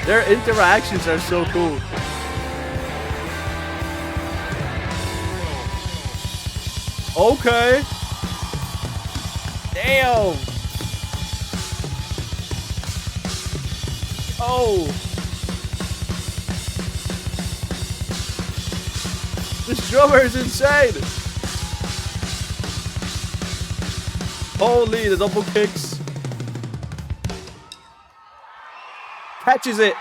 Their interactions are so cool. Okay. Damn. Oh. This drummer is insane. Holy, the double kicks. Catches it.